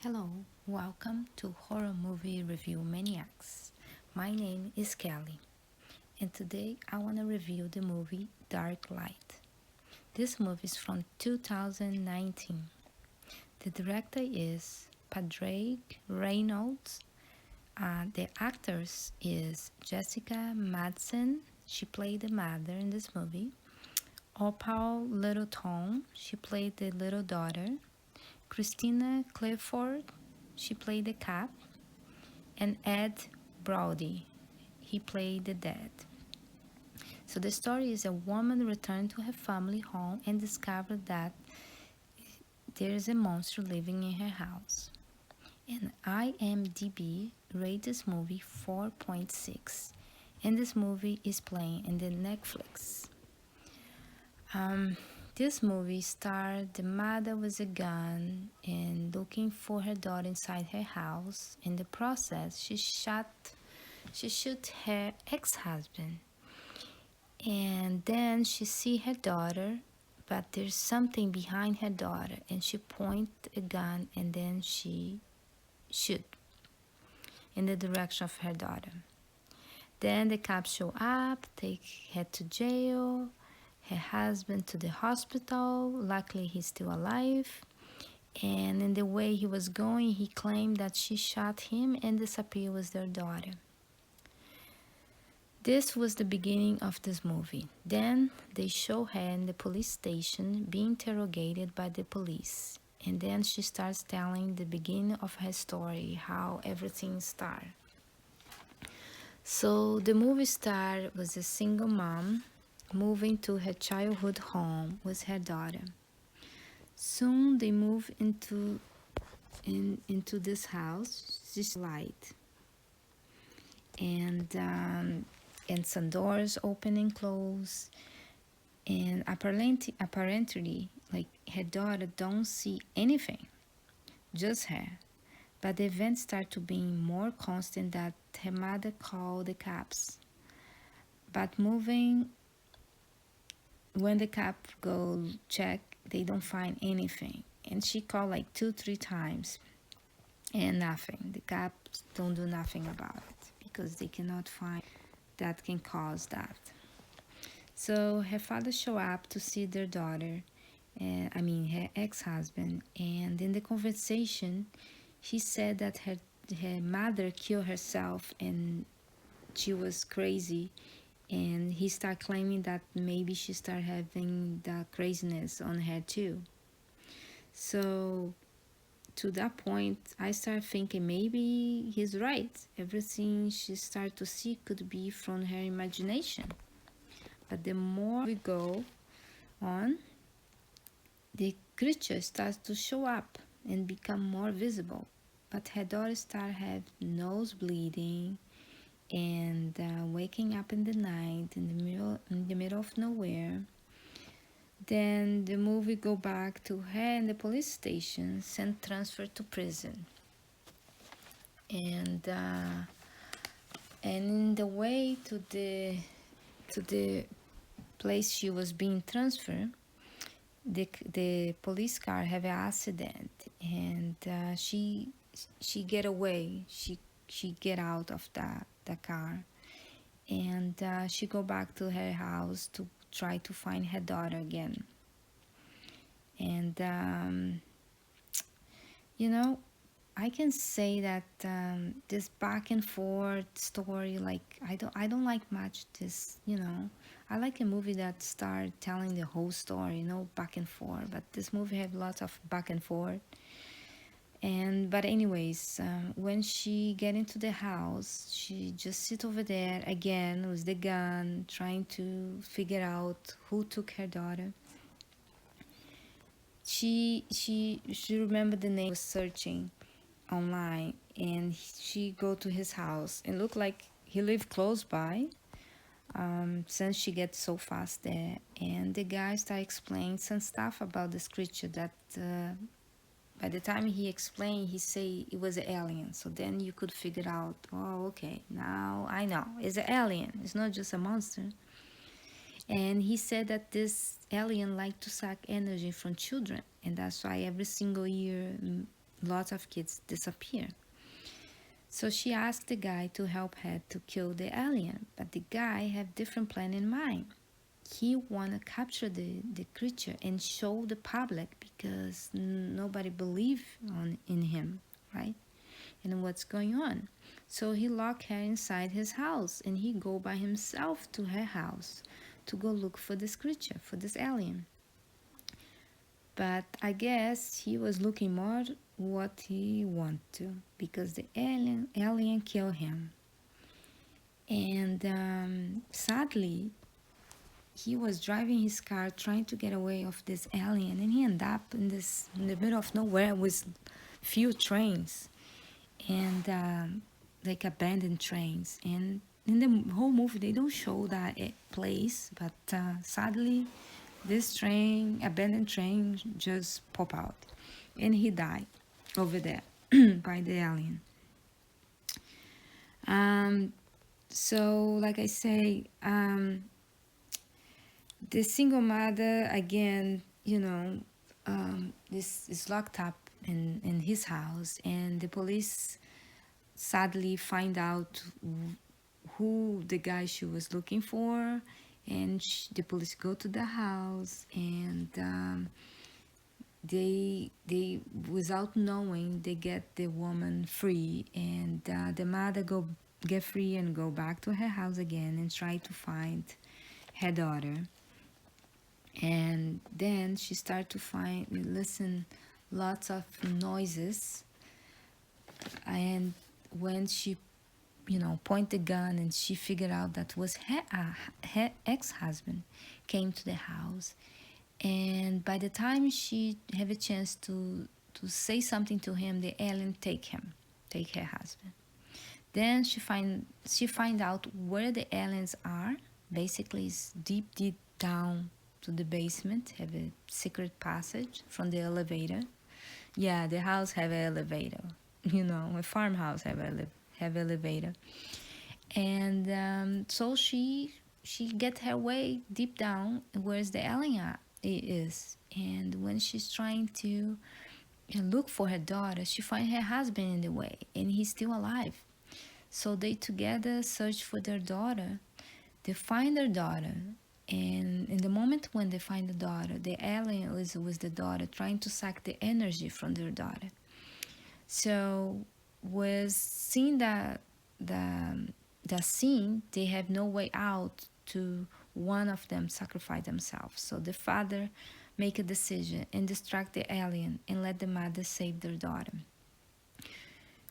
Hello, welcome to Horror Movie Review Maniacs. My name is Kelly, and today I want to review the movie Dark Light. This movie is from 2019. The director is Padraig Reynolds. The actors is Jessica Madsen. She played the mother in this movie. Opal Littleton. She played the little daughter. Christina Clifford. She played the cat. And Ed Brody. He played the dad. So the story is a woman returned to her family home and discovered that there is a monster living in her house. And IMDb rated this movie 4.6. And this movie is playing in the Netflix. This movie starred the mother with a gun and looking for her daughter inside her house. In the process, she shot her ex-husband. And then she see her daughter, but there's something behind her daughter, and she point a gun and then she shoot in the direction of her daughter. Then the cops show up, take her to jail, her husband to the hospital. Luckily, he's still alive. And in the way he was going, he claimed that she shot him and disappeared with their daughter. This was the beginning of this movie. Then they show her in the police station being interrogated by the police. And then she starts telling the beginning of her story, how everything started. So the movie star was a single mom moving to her childhood home with her daughter. Soon they move into this house, this light. And some doors open and close, and apparently like her daughter don't see anything, just her. But the events start to be more constant that her mother called the cops. But when the cop go check, they don't find anything, and she called like 2-3 times and nothing. The cops don't do nothing about it because they cannot find that can cause that. So her father show up to see their daughter, her ex-husband, and in the conversation, he said that her mother killed herself and she was crazy, and he started claiming that maybe she started having the craziness on her too. So to that point, I started thinking maybe he's right. Everything she started to see could be from her imagination. But the more we go on, the creature starts to show up and become more visible. But her daughter started have nose bleeding and waking up in the night in the middle of nowhere. Then the movie go back to her in the police station and transferred to prison. And in the way to the place she was being transferred, the police car have an accident, and she get away. She get out of the car, and she go back to her house to try to find her daughter again. And I can say that this back and forth story, like I don't like much this. I like a movie that start telling the whole story, no back and forth. But this movie have lots of back and forth. But anyways, when she get into the house, she just sit over there again with the gun, trying to figure out who took her daughter. She remembered the name, was searching online, and she go to his house and look like he lived close by, since she gets so fast there. And the guy start explaining some stuff about this creature that by the time he explained, he say it was an alien. So then you could figure out, oh, okay, now I know it's an alien, it's not just a monster. And he said that this alien liked to suck energy from children, and that's why every single year lots of kids disappear. So she asked the guy to help her to kill the alien, but the guy have different plan in mind. He wanna capture the creature and show the public because nobody believe in him, right? And what's going on. So he locked her inside his house and he go by himself to her house to go look for this creature, for this alien. But I guess he was looking more what he want to because the alien killed him. And sadly, he was driving his car trying to get away of this alien, and he ended up in the middle of nowhere with few trains and like abandoned trains. And in the whole movie, they don't show that place, but sadly, this abandoned train, just pop out, and he died over there by the alien. So, like I say, the single mother again, this is locked up in his house, and the police sadly find out who the guy she was looking for, and the police go to the house, and they without knowing, they get the woman free, and the mother get free and go back to her house again and try to find her daughter. And then she started to listen lots of noises, and when she point the gun, and she figured out that was her ex-husband came to the house. And by the time she have a chance to say something to him, the alien take her husband. Then she find out where the aliens are. Basically, it's deep down to the basement, have a secret passage from the elevator. Yeah, the house have an elevator. A farmhouse have elevator. And so she get her way deep down where's the alien is. And when she's trying to look for her daughter, she find her husband in the way, and he's still alive. So they together search for their daughter. They find their daughter, and in the moment when they find the daughter, the alien is with the daughter, trying to suck the energy from their daughter. So with seeing the scene, they have no way out to one of them sacrifice themselves. So the father make a decision and distract the alien and let the mother save their daughter.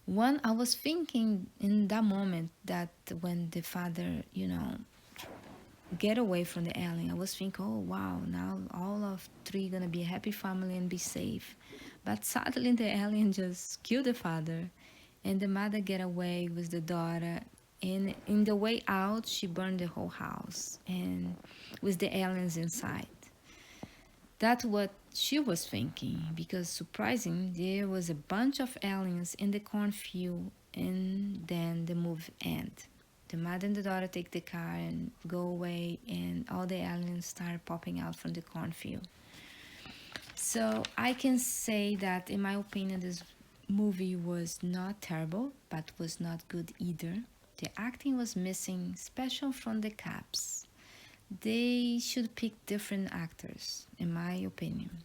I was thinking in that moment that when the father, get away from the alien, I was thinking, oh wow, now all of three gonna be a happy family and be safe. But suddenly the alien just killed the father, and the mother get away with the daughter. And in the way out, she burned the whole house and with the aliens inside. That's what she was thinking, because surprising, there was a bunch of aliens in the cornfield, and then the movie ends. The mother and the daughter take the car and go away, and all the aliens start popping out from the cornfield. So I can say that, in my opinion, this movie was not terrible, but was not good either. The acting was missing, especially from the caps. They should pick different actors, in my opinion.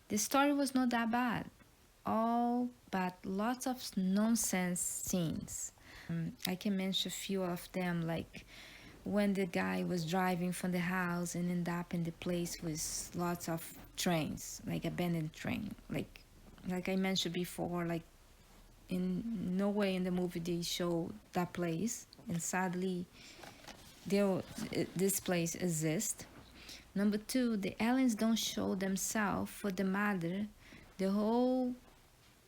The story was not that bad, but lots of nonsense scenes. I can mention a few of them, like when the guy was driving from the house and ended up in the place with lots of trains, like abandoned train. Like I mentioned before, like in no way in the movie they show that place, and sadly, this place exists. Number two, the aliens don't show themselves for the mother the whole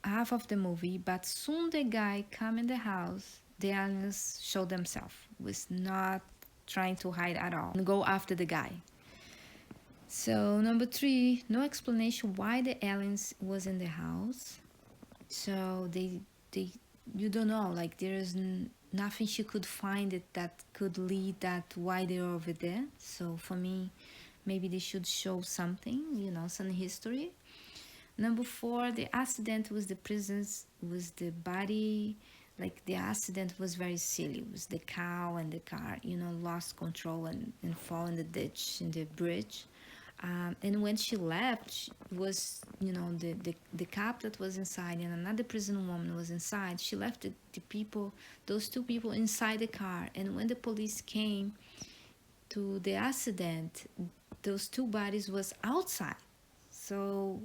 half of the movie, but soon the guy come in the house, the aliens show themselves, was not trying to hide at all and go after the guy. So number three, no explanation why the aliens was in the house. So they you don't know, like there is nothing she could find it that could lead that why they're over there. So for me, maybe they should show something, some history. Number four, the accident was the prisons, was the body. Like the accident was very silly. It was the cow and the car, lost control and fall in the ditch in the bridge. And when she left, was the cop that was inside and another prison woman was inside. She left the people, those two people inside the car. And when the police came to the accident, those two bodies was outside. So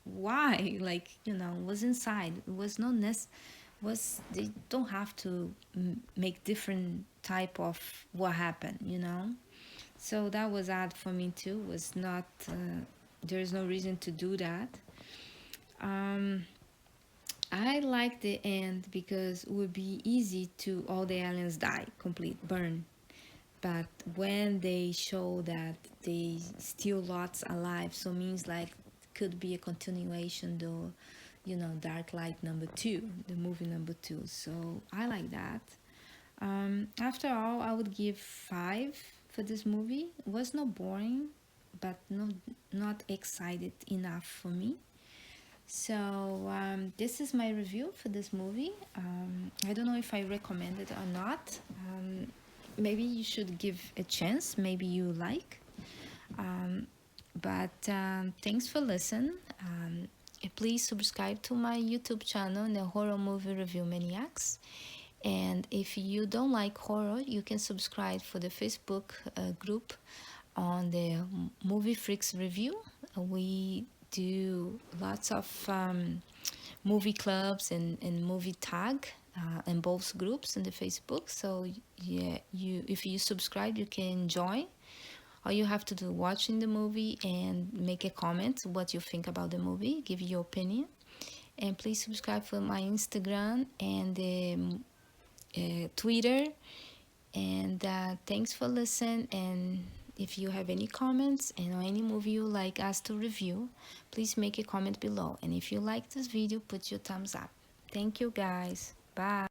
why, like, was inside. It was no was they don't have to make different type of what happened. So that was odd for me too. Was not there's no reason to do that. um I like the end because it would be easy to all the aliens die, complete burn. But when they show that they still lots alive, so means like could be a continuation though, Dark Light number two, the movie number two. So I like that. After all, I would give 5 for this movie. It was not boring, but not excited enough for me. So this is my review for this movie. I don't know if I recommend it or not. Maybe you should give a chance. Maybe you like. But thanks for listening. Please subscribe to my YouTube channel, the Horror Movie Review Maniacs. And if you don't like horror, you can subscribe for the Facebook group on the Movie Freaks Review. We do lots of movie clubs and movie tag in both groups in the Facebook. So yeah, if you subscribe, you can join. All you have to do, watching the movie and make a comment what you think about the movie, give your opinion. And please subscribe for my Instagram and Twitter. And thanks for listening. And if you have any comments and or any movie you like us to review, please make a comment below. And if you like this video, put your thumbs up. Thank you guys. Bye.